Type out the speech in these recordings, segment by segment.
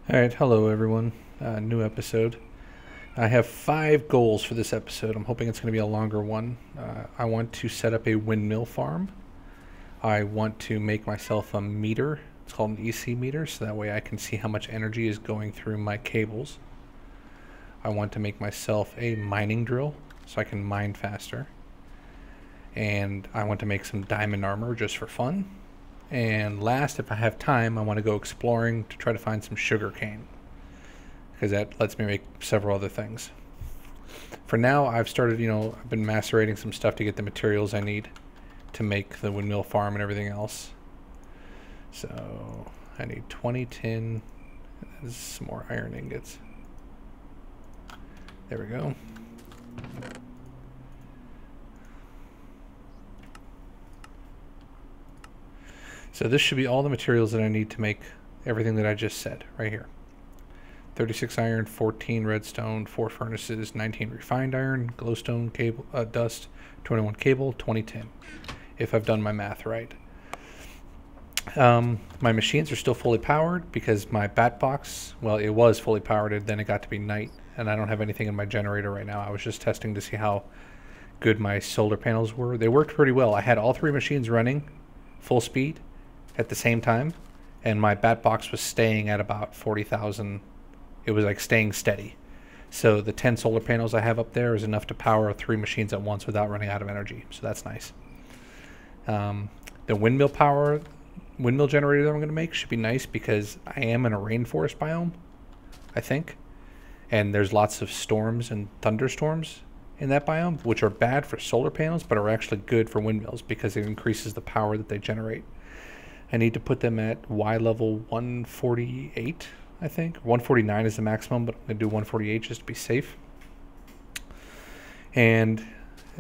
Alright, hello everyone. New episode. I have 5 goals for this episode. I'm hoping it's going to be a longer one. I want to set up a windmill farm. I want to make myself a meter. It's called an EC meter, so that way I can see how much energy is going through my cables. I want to make myself a mining drill, so I can mine faster. And I want to make some diamond armor just for fun. And last, if I have time, I want to go exploring to try to find some sugar cane, because that lets me make several other things. For now, I've started, I've been macerating some stuff to get the materials I need to make the windmill farm and everything else. So I need 20 tin, and some more iron ingots. There we go. So this should be all the materials that I need to make everything that I just said right here. 36 iron, 14 redstone, 4 furnaces, 19 refined iron, glowstone cable, dust, 21 cable, 20 tin, if I've done my math right. My machines are still fully powered because my bat box, well, it was fully powered, and then it got to be night, and I don't have anything in my generator right now. I was just testing to see how good my solar panels were. They worked pretty well. I had all 3 machines running full speed at the same time, and my bat box was staying at about 40,000. It was like staying steady. So the 10 solar panels I have up there is enough to power 3 machines at once without running out of energy. So that's nice. The windmill generator that I'm going to make should be nice because I am in a rainforest biome, I think. And there's lots of storms and thunderstorms in that biome, which are bad for solar panels, but are actually good for windmills because it increases the power that they generate. I need to put them at Y level 148, I think. 149 is the maximum, but I'm going to do 148 just to be safe. And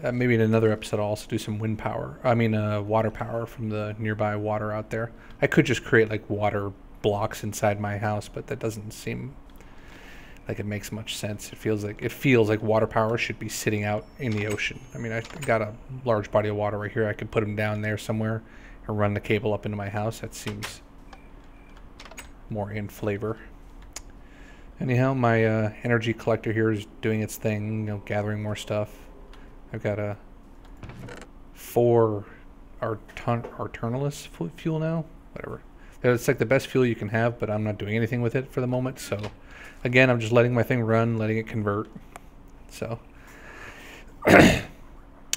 maybe in another episode I'll also do some water power from the nearby water out there. I could just create like water blocks inside my house, but that doesn't seem like it makes much sense. It feels like water power should be sitting out in the ocean. I mean, I got a large body of water right here. I could put them down there somewhere and run the cable up into my house. That seems more in flavor. Anyhow, my energy collector here is doing its thing, gathering more stuff. I've got a 4 Arternalis fuel now. Whatever. It's like the best fuel you can have, but I'm not doing anything with it for the moment. So, again, I'm just letting my thing run, letting it convert. So,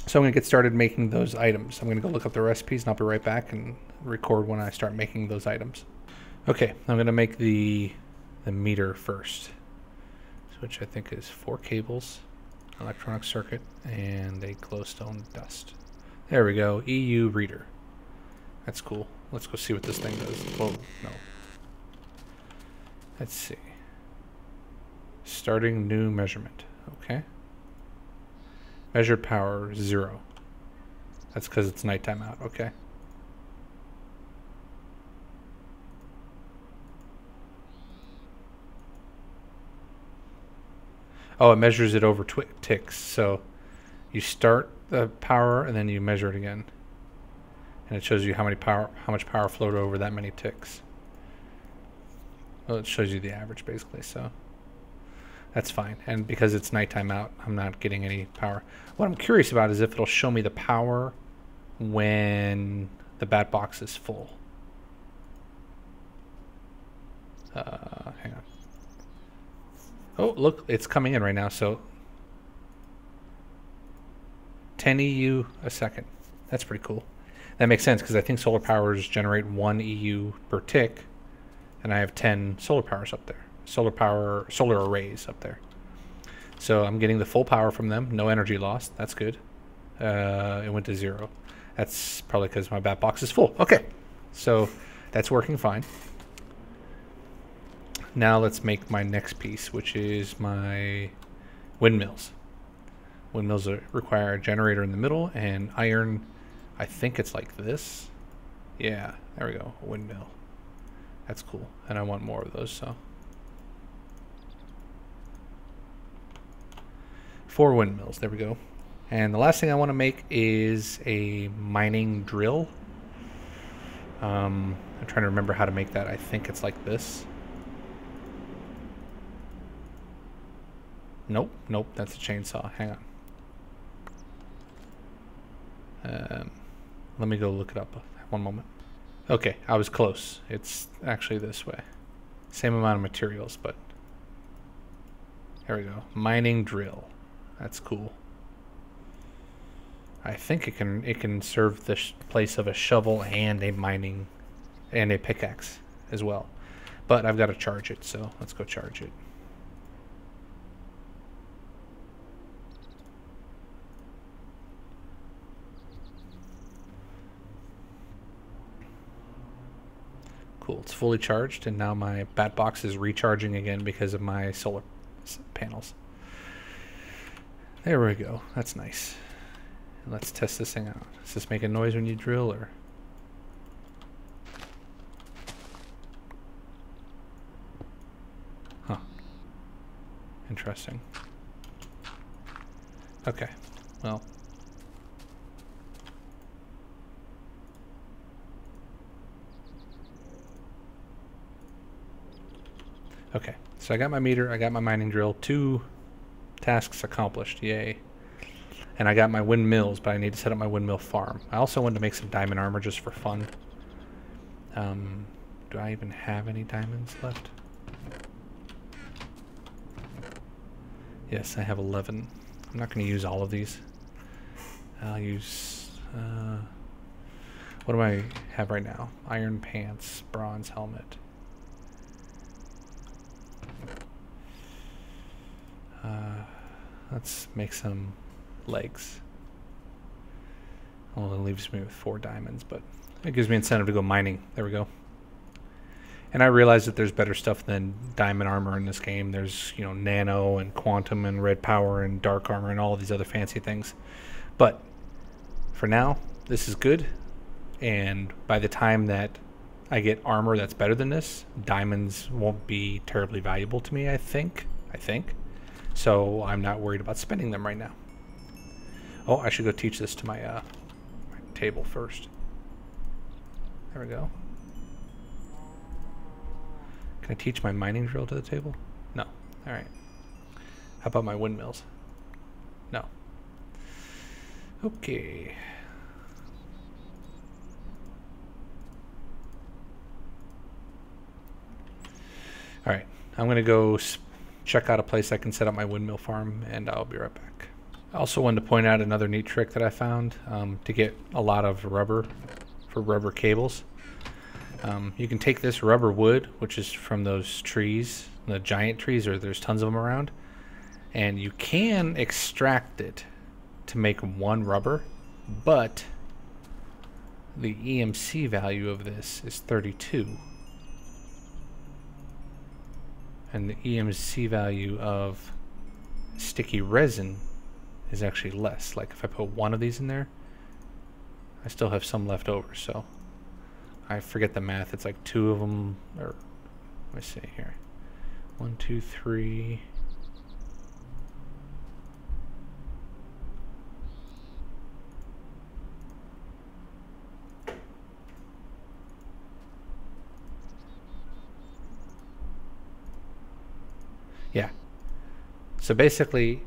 so I'm going to get started making those items. I'm going to go look up the recipes, and I'll be right back and record when I start making those items. Okay, I'm going to make the meter first, which I think is 4 cables, electronic circuit, and a glowstone dust. There we go, EU reader. That's cool. Let's go see what this thing does. Whoa, no. Let's see. Starting new measurement. Okay. Measured power 0. That's because it's nighttime out. Okay. Oh, it measures it over ticks. So you start the power and then you measure it again, and it shows you how much power flowed over that many ticks. Well, it shows you the average basically. So that's fine. And because it's nighttime out, I'm not getting any power. What I'm curious about is if it'll show me the power when the bat box is full. Hang on. Oh, look, it's coming in right now. So 10 EU a second. That's pretty cool. That makes sense because I think solar powers generate 1 EU per tick, and I have 10 solar powers up there. Solar arrays up there. So I'm getting the full power from them. No energy lost. That's good. It went to 0. That's probably because my bat box is full. Okay, so that's working fine. Now let's make my next piece, which is my windmills. Windmills require a generator in the middle and iron. I think it's like this. Yeah, there we go. A windmill. That's cool. And I want more of those, so 4 windmills. There we go. And the last thing I want to make is a mining drill. I'm trying to remember how to make that. I think it's like this. Nope, nope, that's a chainsaw. Hang on. Let me go look it up. One moment. Okay, I was close. It's actually this way. Same amount of materials, but here we go. Mining drill. That's cool. I think it can serve the place of a shovel and a mining and a pickaxe as well. But I've got to charge it, so let's go charge it. Cool, it's fully charged, and now my bat box is recharging again because of my solar panels. There we go. That's nice. Let's test this thing out. Does this make a noise when you drill, or? Huh. Interesting. Okay. Well. Okay. So I got my meter, I got my mining drill, 2 tasks accomplished. Yay. And I got my windmills, but I need to set up my windmill farm. I also wanted to make some diamond armor just for fun. Do I even have any diamonds left? Yes, I have 11. I'm not going to use all of these. I'll use... what do I have right now? Iron pants, bronze helmet. Let's make some legs. Only leaves me with 4 diamonds, but it gives me incentive to go mining. There we go. And I realize that there's better stuff than diamond armor in this game. There's, you know, nano and quantum and red power and dark armor and all of these other fancy things. But for now, this is good. And by the time that I get armor that's better than this, diamonds won't be terribly valuable to me, I think. So I'm not worried about spending them right now. Oh, I should go teach this to my, my table first. There we go. Can I teach my mining drill to the table? No. All right. How about my windmills? No. Okay. All right. I'm going to go check out a place I can set up my windmill farm, and I'll be right back. I also wanted to point out another neat trick that I found to get a lot of rubber for rubber cables. You can take this rubber wood, which is from those trees, the giant trees, or there's tons of them around, and you can extract it to make 1 rubber, but the EMC value of this is 32. And the EMC value of sticky resin is actually less. Like if I put 1 of these in there, I still have some left over, so I forget the math. It's like 2 of them, or let me see here. 1, 2, 3. Yeah. So basically,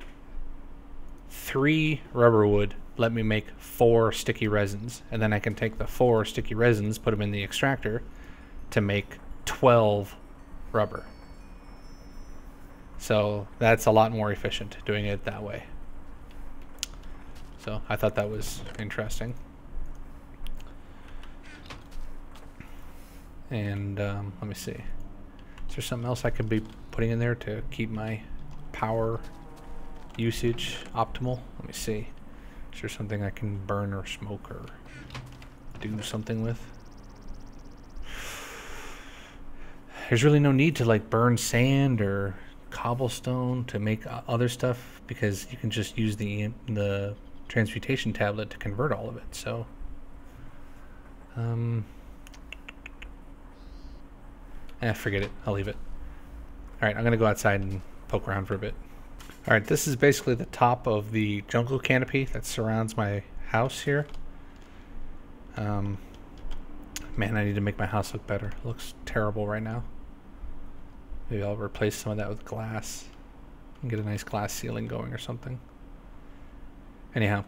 3 rubber wood let me make 4 sticky resins, and then I can take the 4 sticky resins, put them in the extractor to make 12 rubber. So that's a lot more efficient doing it that way. So I thought that was interesting. And let me see. Is there something else I could be putting in there to keep my power usage optimal? Let me see. Is there something I can burn or smoke or do something with? There's really no need to like burn sand or cobblestone to make other stuff, because you can just use the transmutation tablet to convert all of it. So forget it. I'll leave it. Alright, I'm gonna go outside and poke around for a bit. Alright, this is basically the top of the jungle canopy that surrounds my house here. Man, I need to make my house look better. It looks terrible right now. Maybe I'll replace some of that with glass. and get a nice glass ceiling going or something. Anyhow,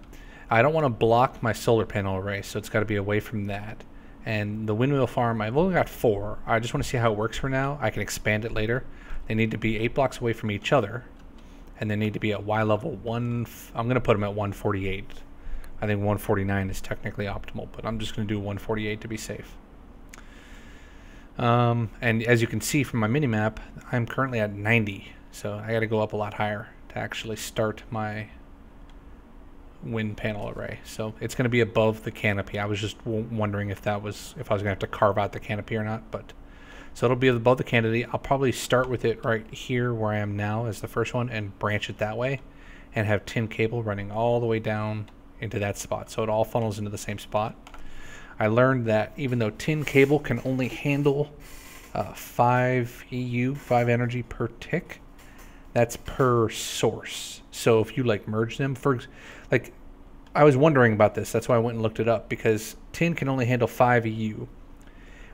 I don't want to block my solar panel array, so it's got to be away from that. And the windmill farm, I've only got 4. I just want to see how it works for now. I can expand it later. They need to be 8 blocks away from each other, and they need to be at Y level 1. I'm going to put them at 148. I think 149 is technically optimal, but I'm just going to do 148 to be safe. And as you can see from my minimap, I'm currently at 90, so I got to go up a lot higher to actually start my wind panel array. So it's going to be above the canopy. I was just wondering if I was going to have to carve out the canopy or not, but so it'll be above the canopy. I'll probably start with it right here where I am now as the first one and branch it that way and have tin cable running all the way down into that spot, so it all funnels into the same spot. I learned that even though tin cable can only handle 5 EU, 5 energy per tick, that's per source. So if you like merge them, like I was wondering about this, that's why I went and looked it up, because tin can only handle 5 EU.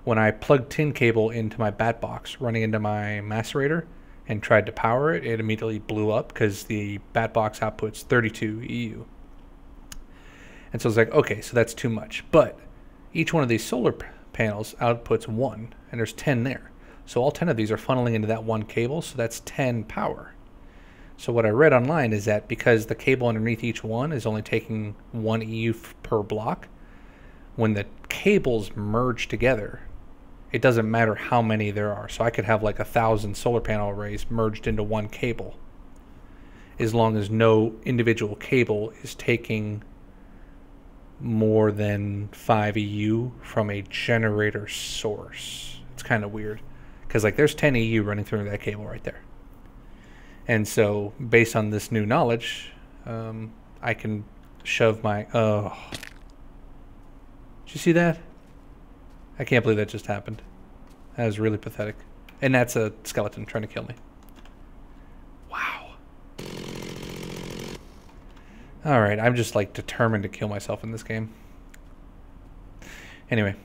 When I plugged tin cable into my bat box running into my macerator and tried to power it, it immediately blew up because the bat box outputs 32 EU. And so I was like, okay, so that's too much. But each one of these solar panels outputs 1, and there's 10 there. So all 10 of these are funneling into that one cable, so that's 10 power. So what I read online is that because the cable underneath each one is only taking 1 EU per block, when the cables merge together, it doesn't matter how many there are. So I could have like 1,000 solar panel arrays merged into one cable, as long as no individual cable is taking more than 5 EU from a generator source. It's kind of weird because like there's 10 EU running through that cable right there. And so based on this new knowledge, I can shove my, did you see that? I can't believe that just happened. That was really pathetic. And that's a skeleton trying to kill me. Wow. Alright, I'm just like determined to kill myself in this game. Anyway.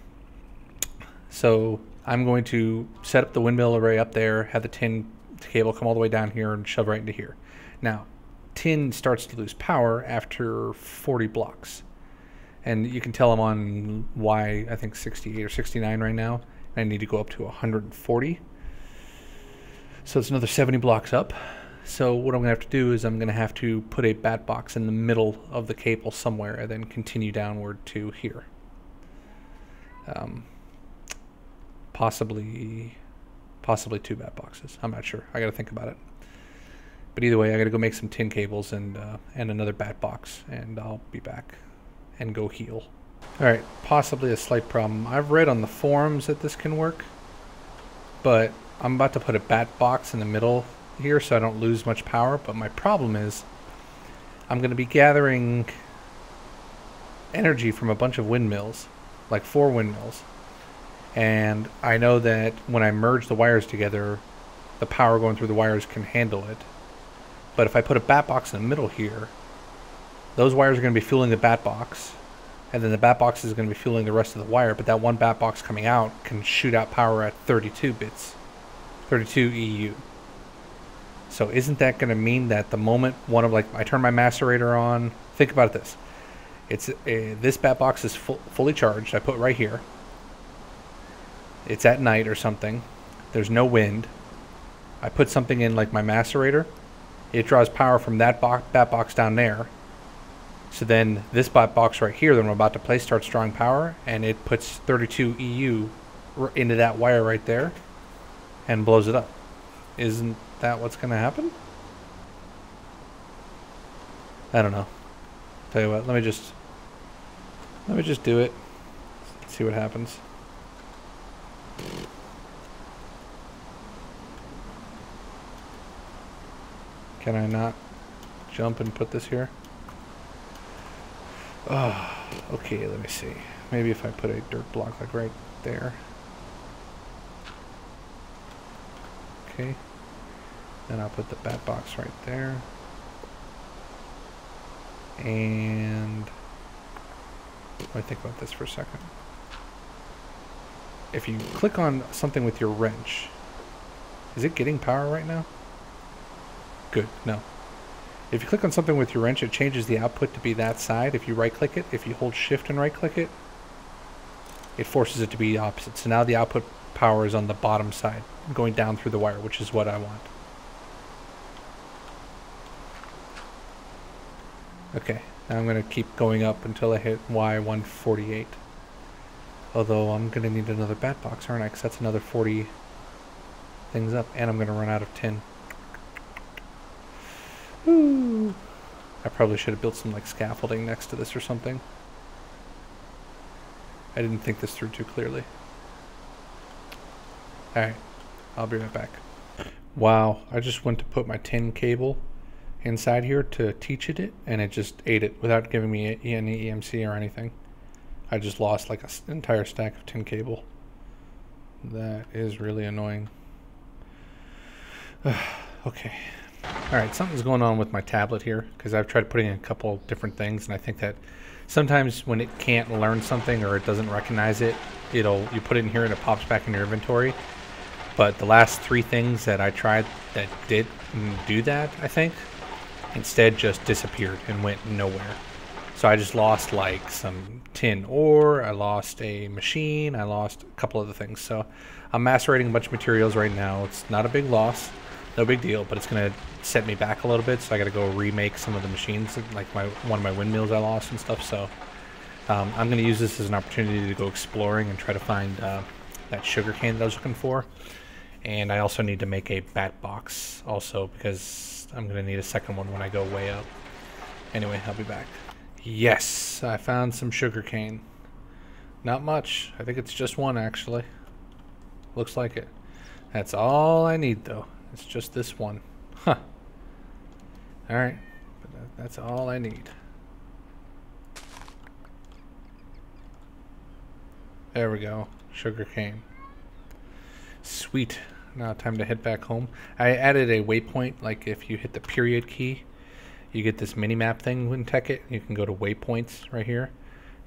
So I'm going to set up the windmill array up there, have the tin cable come all the way down here and shove right into here. Now, tin starts to lose power after 40 blocks. And you can tell I'm on Y, I think 68 or 69 right now. And I need to go up to 140. So it's another 70 blocks up. So what I'm going to have to do is I'm going to have to put a bat box in the middle of the cable somewhere and then continue downward to here. Possibly 2 bat boxes. I'm not sure. I got to think about it. But either way, I got to go make some tin cables and another bat box, and I'll be back and go heal. All right, possibly a slight problem. I've read on the forums that this can work, but I'm about to put a bat box in the middle here so I don't lose much power. But my problem is I'm going to be gathering energy from a bunch of windmills, like 4 windmills. And I know that when I merge the wires together, the power going through the wires can handle it. But if I put a bat box in the middle here, those wires are going to be fueling the bat box, and then the bat box is going to be fueling the rest of the wire, but that one bat box coming out can shoot out power at 32 bits, 32 EU. So isn't that going to mean that the moment I turn my macerator on, think about this. It's this bat box is fully charged. I put right here. It's at night or something. There's no wind. I put something in like my macerator. It draws power from that bat box down there. So then this bat box right here that I'm about to place starts drawing power, and it puts 32 EU into that wire right there and blows it up. Isn't that what's going to happen? I don't know. Tell you what, let me just do it. See what happens. Can I not jump and put this here? Oh, okay, let me see. Maybe if I put a dirt block like right there. Okay. Then I'll put the bat box right there. And let me think about this for a second. If you click on something with your wrench, is it getting power right now? Good. No. If you click on something with your wrench, it changes the output to be that side. If you right-click it, if you hold shift and right-click it, it forces it to be opposite. So now the output power is on the bottom side, going down through the wire, which is what I want. Okay, now I'm going to keep going up until I hit Y148. Although I'm going to need another bat box, aren't I? Because that's another 40 things up, and I'm going to run out of tin. Woo! I probably should have built some like scaffolding next to this or something. I didn't think this through too clearly. Alright, I'll be right back. Wow, I just went to put my tin cable inside here to teach it, and it just ate it without giving me any EMC or anything. I just lost like an entire stack of tin cable. That is really annoying. Okay. Alright, something's going on with my tablet here, because I've tried putting in a couple different things, and I think that sometimes when it can't learn something or it doesn't recognize it, you put it in here and it pops back in your inventory. But the last 3 things that I tried that did do that, I think, instead just disappeared and went nowhere. So I just lost like some tin ore, I lost a machine, I lost a couple other things. So I'm macerating a bunch of materials right now. It's not a big loss, no big deal, but it's going to set me back a little bit. So I got to go remake some of the machines, like one of my windmills I lost and stuff. So I'm going to use this as an opportunity to go exploring and try to find that sugar cane that I was looking for. And I also need to make a bat box also, because I'm going to need a second one when I go way up. Anyway, I'll be back. Yes, I found some sugar cane. Not much. I think it's just one, actually. Looks like it. That's all I need, though. It's just this one. Huh. Alright. That's all I need. There we go. Sugar cane. Sweet. Now time to head back home. I added a waypoint, like if you hit the period key, you get this mini-map thing in Technic. You can go to waypoints right here,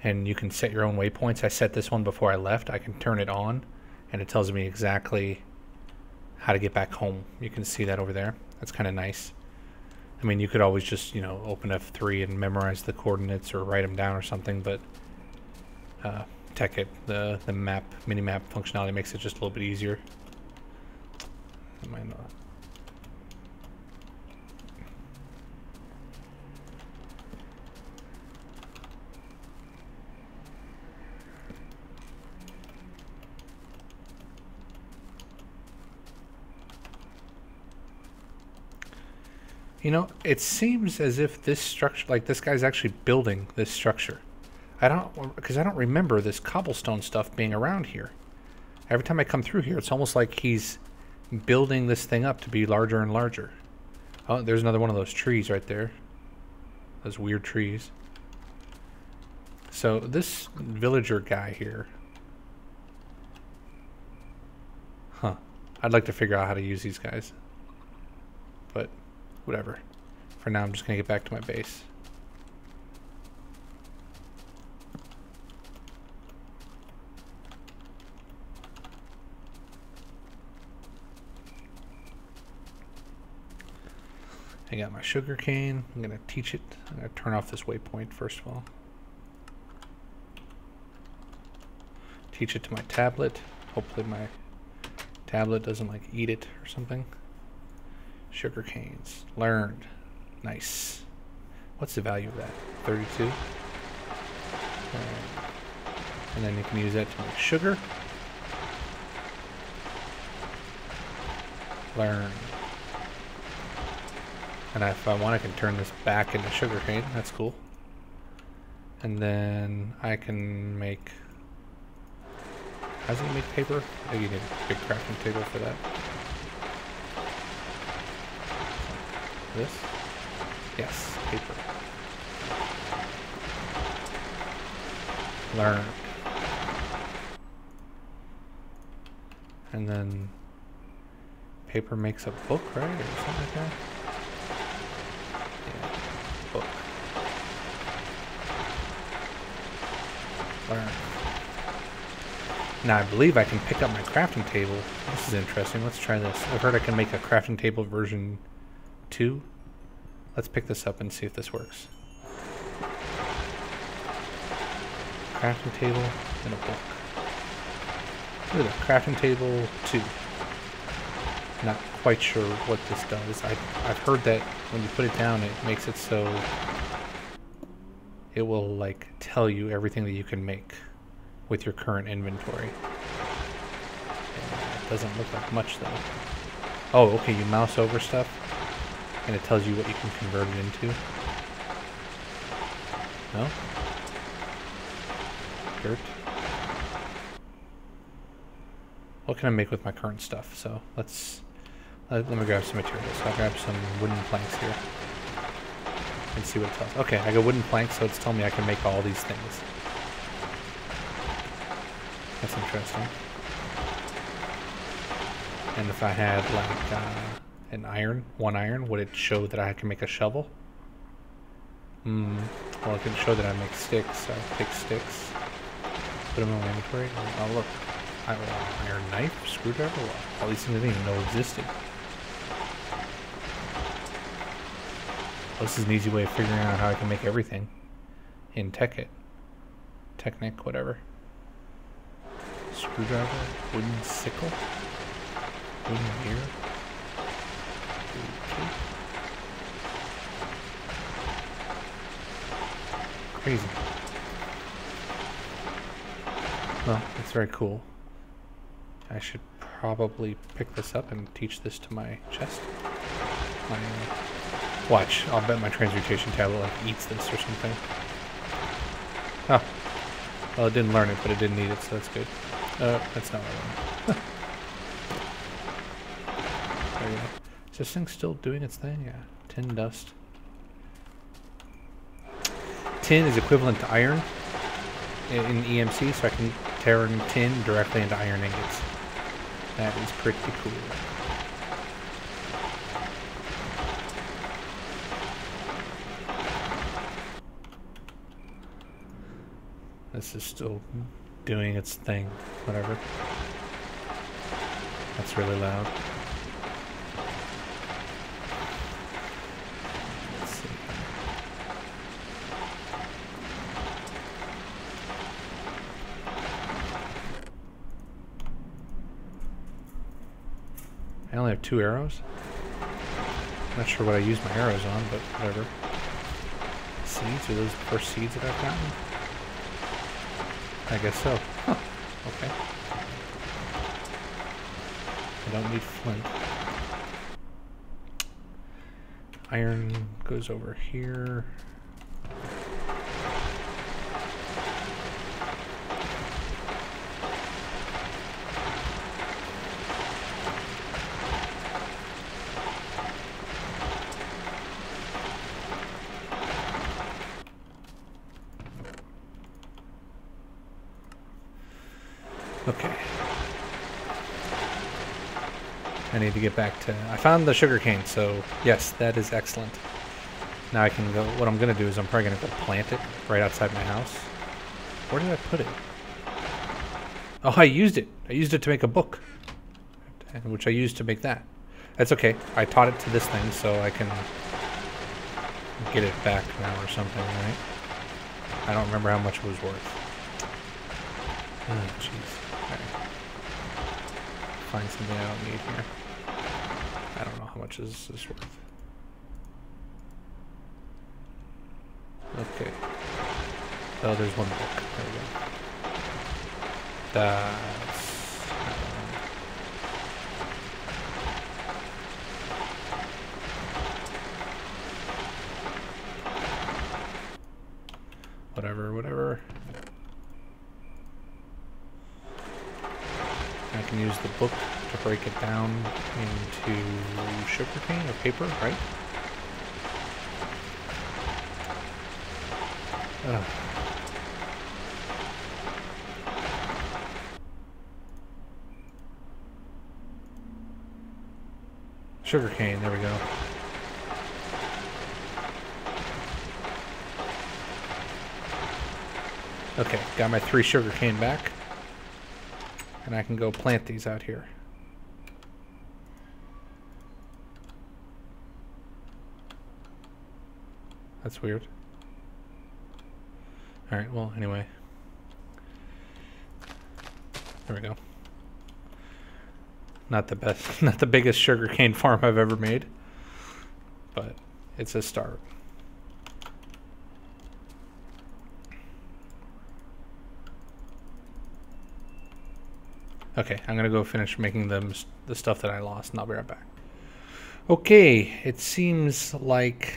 and you can set your own waypoints. I set this one before I left. I can turn it on, and it tells me exactly how to get back home. You can see that over there. That's kind of nice. I mean, you could always just, you know, open F3 and memorize the coordinates or write them down or something, but Technic, the mini-map functionality makes it just a little bit easier. It might not. You know, it seems as if this structure, like this guy's actually building this structure. Because I don't remember this cobblestone stuff being around here. Every time I come through here, it's almost like he's building this thing up to be larger and larger. Oh, there's another one of those trees right there. Those weird trees. So this villager guy here. Huh. I'd like to figure out how to use these guys. But whatever. For now, I'm just going to get back to my base. I got my sugar cane. I'm going to teach it. I'm going to turn off this waypoint first of all. Teach it to my tablet. Hopefully my tablet doesn't like eat it or something. Sugar canes. Learned. Nice. What's the value of that? 32? And then you can use that to make sugar. Learn. And if I want, I can turn this back into sugar cane. That's cool. And then I can make... How does it make paper? I think you need a big crafting table for that. This? Yes, paper. Learn. And then paper makes a book, right? Or something like that? Yeah, book. Learn. Now I believe I can pick up my crafting table. This is interesting. Let's try this. I've heard I can make a crafting table version 2. Let's pick this up and see if this works. Crafting table and a book. Look at that, crafting table 2. Not quite sure what this does. I've heard that when you put it down, it makes it so it will like tell you everything that you can make with your current inventory. It doesn't look like much though. Oh, okay, you mouse over stuff and it tells you what you can convert it into. No? Dirt. What can I make with my current stuff? So let me grab some materials. I'll grab some wooden planks here and see what it tells. Okay, I got wooden planks, so it's telling me I can make all these things. That's interesting. And if I had like an iron, 1 iron, would it show that I can make a shovel? Well, it can show that I make sticks. So I'll take sticks, put them in my inventory. Oh look, iron knife, screwdriver. All these things I didn't even know existed. Well, this is an easy way of figuring out how I can make everything in Technic, whatever. Screwdriver, wooden sickle, wooden mirror. Okay. Crazy. Well, it's very cool. I should probably pick this up and teach this to my chest. Watch, I'll bet my transmutation tablet like eats this or something. Oh. Well, it didn't learn it, but it didn't need it, so that's good. That's not what I want. There you go. Is this thing still doing its thing? Yeah. Tin dust. Tin is equivalent to iron in EMC, so I can turn tin directly into iron ingots. That is pretty cool. This is still doing its thing, whatever. That's really loud. Let's see. I only have 2 arrows. Not sure what I use my arrows on, but whatever. Seeds? Are those the first seeds that I've gotten? I guess so. Huh. Okay. I don't need flint. Iron goes over here. Okay. I need to get back to... I found the sugarcane, so yes, that is excellent. Now I can go... What I'm going to do is I'm probably going to go plant it right outside my house. Where did I put it? Oh, I used it. I used it to make a book. Which I used to make that. That's okay. I taught it to this thing, so I can get it back now or something, right? I don't remember how much it was worth. Oh, jeez. Find something I don't need here. I don't know how much is this worth. Okay. Oh, there's one book. There we go. That's... whatever. I can use the book to break it down into sugarcane or paper, right? Sugarcane, there we go. Okay, got my 3 sugarcane back. And I can go plant these out here. That's weird. Alright, well, anyway. There we go. Not the best, not the biggest sugarcane farm I've ever made, but it's a start. Okay, I'm gonna go finish making the stuff that I lost, and I'll be right back. Okay, it seems like,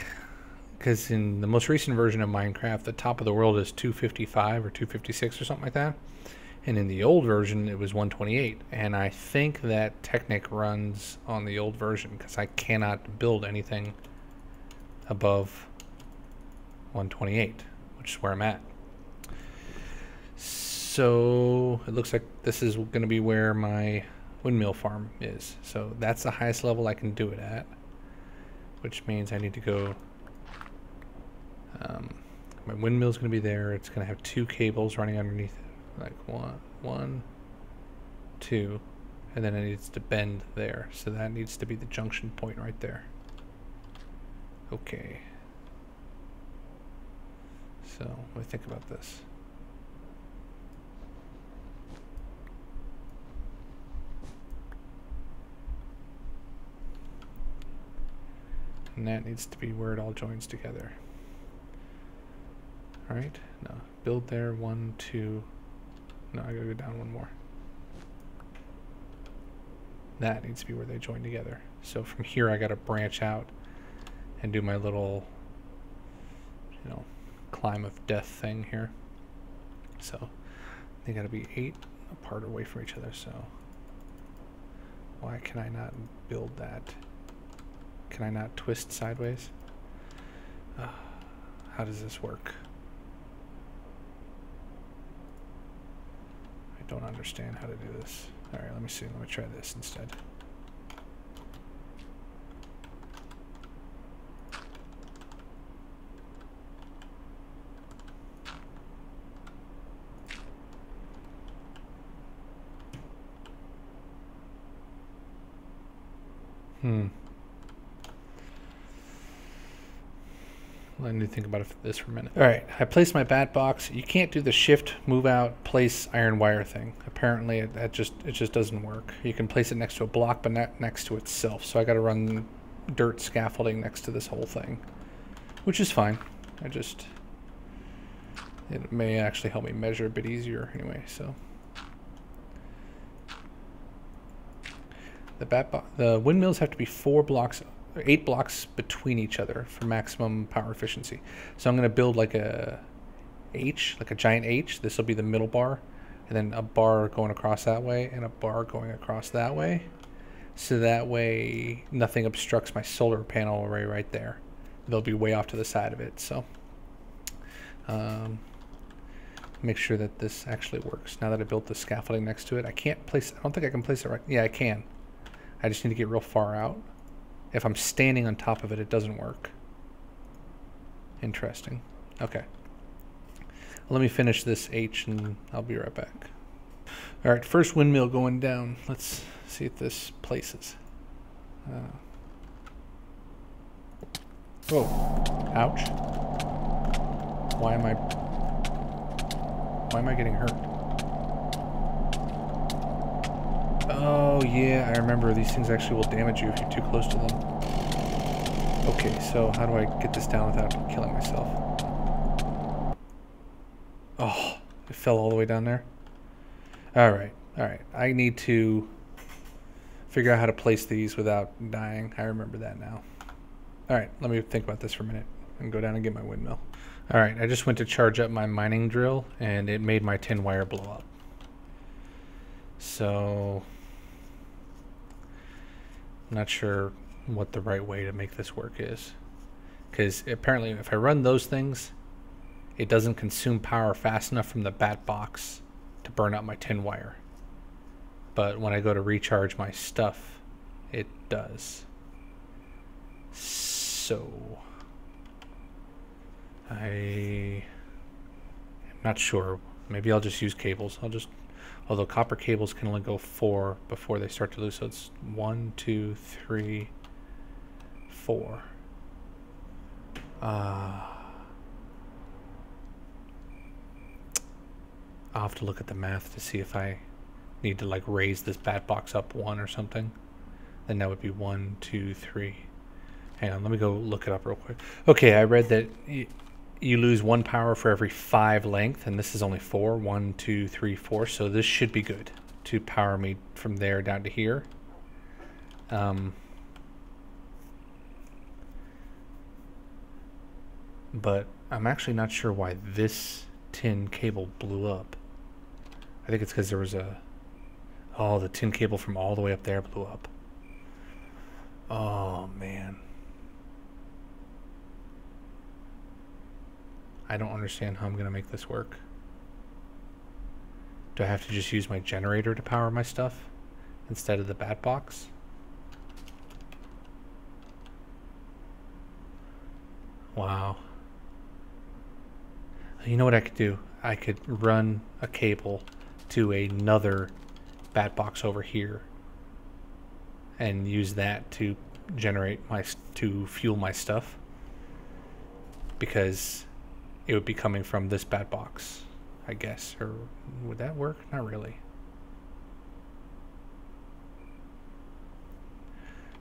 because in the most recent version of Minecraft, the top of the world is 255 or 256 or something like that. And in the old version, it was 128. And I think that Technic runs on the old version, because I cannot build anything above 128, which is where I'm at. So it looks like this is going to be where my windmill farm is. So that's the highest level I can do it at, which means I need to go. My windmill is going to be there. It's going to have 2 cables running underneath it, like one, 2, and then it needs to bend there. So that needs to be the junction point right there. Okay. So what do you think about this? And that needs to be where it all joins together. Alright, no, build there, 1, 2, no, I gotta go down 1 more. That needs to be where they join together. So from here I gotta branch out and do my little, you know, climb of death thing here. So they gotta be 8 apart away from each other, so why can I not build that? Can I not twist sideways? How does this work? I don't understand how to do this. Alright, let me see. Let me try this instead. I need to think about this for a minute. All right, I placed my bat box. You can't do the shift, move out, place iron wire thing. Apparently, it just doesn't work. You can place it next to a block, but not next to itself. So I got to run dirt scaffolding next to this whole thing, which is fine. It may actually help me measure a bit easier anyway. So the windmills have to be 8 blocks between each other for maximum power efficiency. So I'm going to build like a H, like a giant H. This will be the middle bar, and then a bar going across that way, and a bar going across that way. So that way nothing obstructs my solar panel array right there. They'll be way off to the side of it. So make sure that this actually works. Now that I built the scaffolding next to it, I don't think I can place it right. Yeah, I can. I just need to get real far out. If I'm standing on top of it, it doesn't work. Interesting. Okay. Let me finish this H and I'll be right back. All right, first windmill going down. Let's see if this places. Whoa. Ouch. Why am I getting hurt? Oh yeah, I remember these things actually will damage you if you're too close to them. Okay, so how do I get this down without killing myself? Oh, it fell all the way down there. Alright. I need to figure out how to place these without dying. I remember that now. Alright, let me think about this for a minute and go down and get my windmill. Alright, I just went to charge up my mining drill and it made my tin wire blow up. So I'm not sure what the right way to make this work is, because apparently if I run those things, it doesn't consume power fast enough from the bat box to burn up my tin wire, but when I go to recharge my stuff, it does. So I am not sure. Maybe I'll just use cables. Although copper cables can only go 4 before they start to lose, so it's 1, 2, 3, 4. I'll have to look at the math to see if I need to like raise this bat box up 1 or something. Then that would be 1, 2, 3. Hang on, let me go look it up real quick. Okay, I read that you lose 1 power for every 5 length, and this is only 4. 1, 2, 3, 4. So this should be good to power me from there down to here. But I'm actually not sure why this tin cable blew up. I think it's because there was a... Oh, the tin cable from all the way up there blew up. Oh, man. I don't understand how I'm going to make this work. Do I have to just use my generator to power my stuff instead of the bat box? Wow. You know what I could do? I could run a cable to another bat box over here and use that to generate to fuel my stuff, because it would be coming from this bat box, I guess. Or would that work? Not really.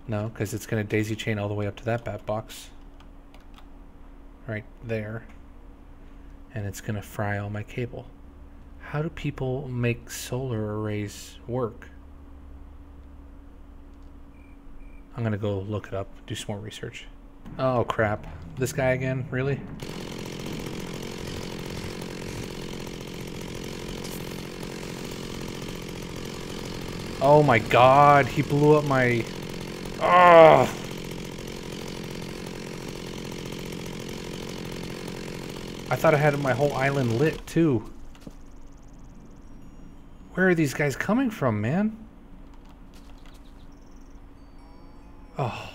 No, because it's going to daisy chain all the way up to that bat box right there, and it's going to fry all my cable. How do people make solar arrays work? I'm going to go look it up, do some more research. Oh crap, this guy again? Really? Oh my god, he blew up my... Oh! I thought I had my whole island lit too. Where are these guys coming from, man? Oh.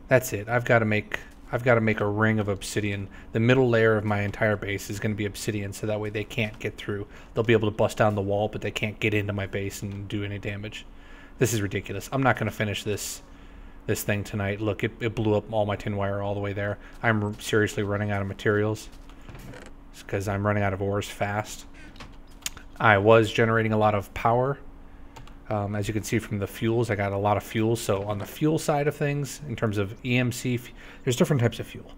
That's it. I've got to make a ring of obsidian. The middle layer of my entire base is going to be obsidian, so that way they can't get through. They'll be able to bust down the wall, but they can't get into my base and do any damage. This is ridiculous. I'm not going to finish this thing tonight. Look, it blew up all my tin wire all the way there. I'm seriously running out of materials because I'm running out of ores fast. I was generating a lot of power. As you can see from the fuels, I got a lot of fuel. So on the fuel side of things, in terms of EMC, there's different types of fuel.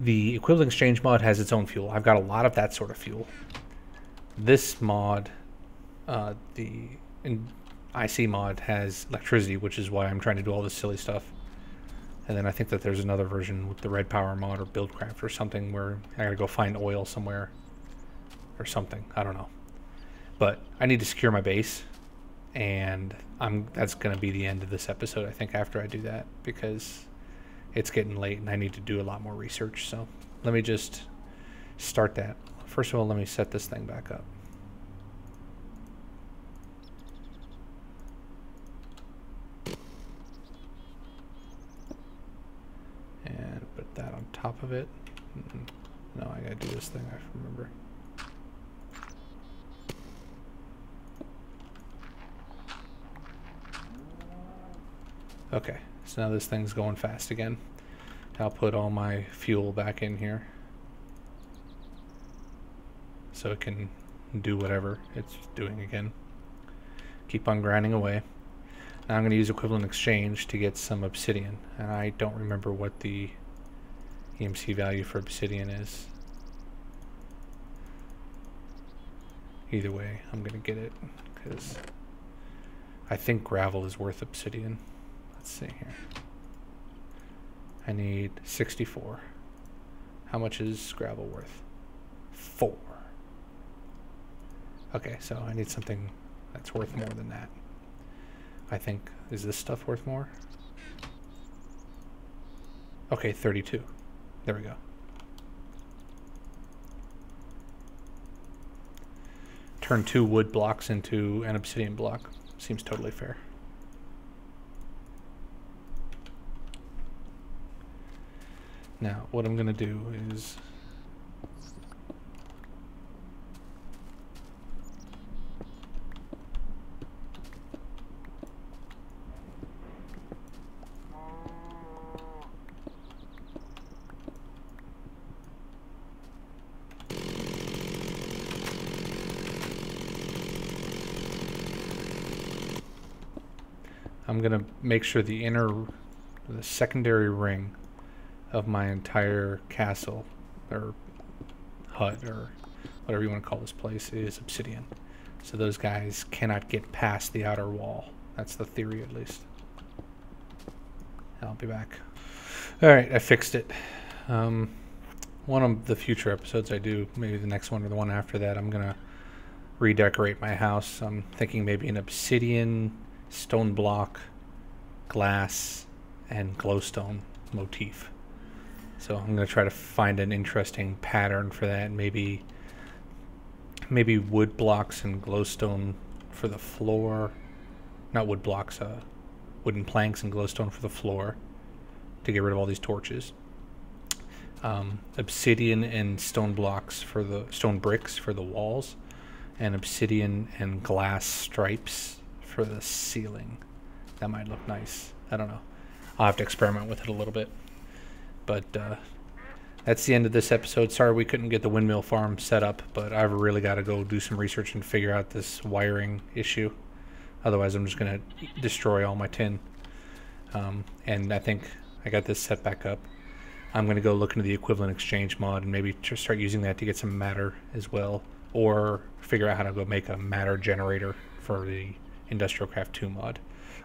The equivalent exchange mod has its own fuel. I've got a lot of that sort of fuel. This mod, the IC mod, has electricity, which is why I'm trying to do all this silly stuff. And then I think that there's another version with the red power mod or buildcraft or something where I gotta go find oil somewhere or something. I don't know. But I need to secure my base, and that's going to be the end of this episode, I think, after I do that, because it's getting late and I need to do a lot more research. So let me just start that. First of all, let me set this thing back up. And put that on top of it. No, I got to do this thing, I remember. Okay, so now this thing's going fast again. I'll put all my fuel back in here so it can do whatever it's doing again. Keep on grinding away. Now I'm going to use equivalent exchange to get some obsidian, and I don't remember what the EMC value for obsidian is. Either way, I'm going to get it because I think gravel is worth obsidian. Let's see here. I need 64. How much is gravel worth? 4. Okay, so I need something that's worth more than that. I think, is this stuff worth more? Okay, 32. There we go. Turn 2 wood blocks into an obsidian block. Seems totally fair. Now, what I'm going to do is I'm gonna make sure the secondary ring of my entire castle or hut or whatever you want to call this place is obsidian. So those guys cannot get past the outer wall. That's the theory, at least. I'll be back. Alright, I fixed it. One of the future episodes I do, maybe the next one or the one after that, I'm gonna redecorate my house. I'm thinking maybe an obsidian, stone block, glass, and glowstone motif. So I'm gonna try to find an interesting pattern for that. Maybe wood blocks and glowstone for the floor. Not wood blocks, wooden planks and glowstone for the floor to get rid of all these torches. Obsidian and stone blocks for the stone bricks for the walls, and obsidian and glass stripes for the ceiling. That might look nice. I don't know. I'll have to experiment with it a little bit. But that's the end of this episode. Sorry we couldn't get the windmill farm set up, but I've really got to go do some research and figure out this wiring issue. Otherwise, I'm just going to destroy all my tin. And I think I got this set back up. I'm going to go look into the equivalent exchange mod and maybe just start using that to get some matter as well. Or figure out how to go make a matter generator for the Industrial Craft 2 mod.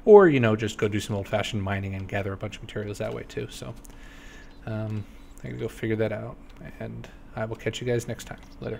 Or, you know, just go do some old-fashioned mining and gather a bunch of materials that way too. So, I'm going to go figure that out. And I will catch you guys next time. Later.